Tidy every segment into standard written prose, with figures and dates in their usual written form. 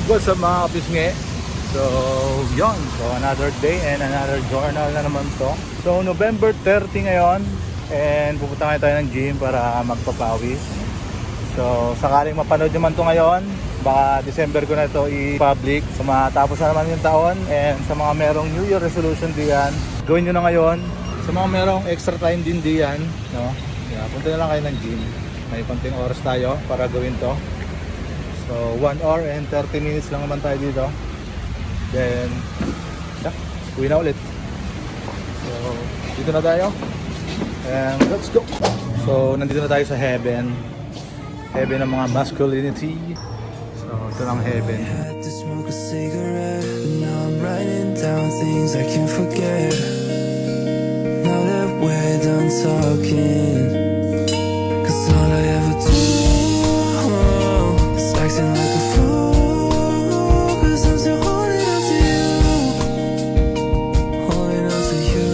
What's up mga kapisngi? So, yun. So, another day and another journal na naman to. So, November 30 ngayon. And pupunta ngayon tayo ng gym para magpapawis. So, sakaling mapanood naman to ngayon, baka December ko na to i-public. So, matapos na naman yung taon. And sa mga merong New Year resolution diyan, gawin nyo na ngayon. Sa mga merong extra time din diyan, no? Yeah, punta na lang kayo ng gym. May konting oras tayo para gawin to. So 1 hour and 30 minutes lang naman tayo dito. Then yeah, uwi na ulit. So dito na tayo. And let's go. So nandito na tayo sa heaven. Heaven ng mga masculinity. So ito lang heaven. I had to smoke a cigarette, but now I'm writing down things I can't forget. Now that we're done talking, 'cause all I ever do is acting like a fool, 'cause I'm still holding on to you, holding on to you.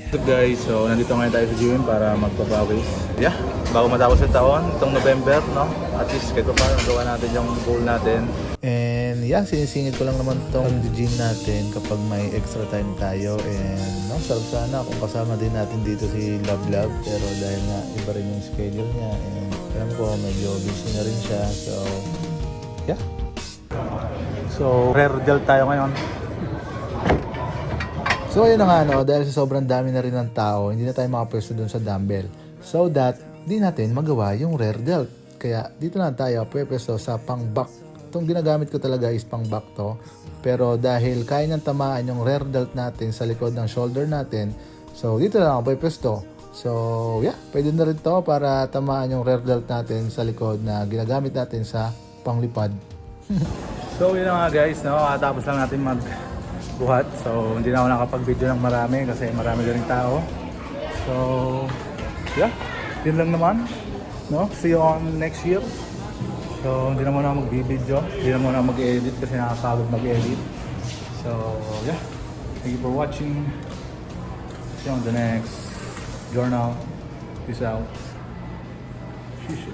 What's up guys? So nandito ngayon tayo sa gym para magpapawis. Yeah, bago matapos yung taon, itong November, no? At least kahit pa paano nagawa natin yung goal natin. And yeah, sinisingit ko lang naman itong gym natin kapag may extra time tayo. And no, sarap sana kung kasama din natin dito si Love Love. Pero dahil nga iba rin yung schedule niya. And alam ko medyo busy na rin siya. So yeah. So rare gel tayo ngayon. So ayun na nga no, dahil sa sobrang dami na rin ng tao, hindi na tayo makapwesto dun sa dumbbell. So that di natin magawa yung rear delt. Kaya dito na tayo pwesto sa pang back. Itong ginagamit ko talaga is pang back to. Pero dahil kaya nang tamaan yung rear delt natin sa likod ng shoulder natin, so dito na lang ako pwesto. So yeah, pwede na rin to para tamaan yung rear delt natin sa likod na ginagamit natin sa panglipad. So yun na nga guys, no? Tapos lang natin magbuhat. So hindi na ako nakapag-video ng marami kasi marami na rin tao. So yeah, yun lang naman, no? See you on next year. So hindi na muna ako mag-video, hindi na muna mag-edit kasi nakakagod mag-edit. So yeah, thank you for watching. See you on the next journal. Peace out. Sheesh.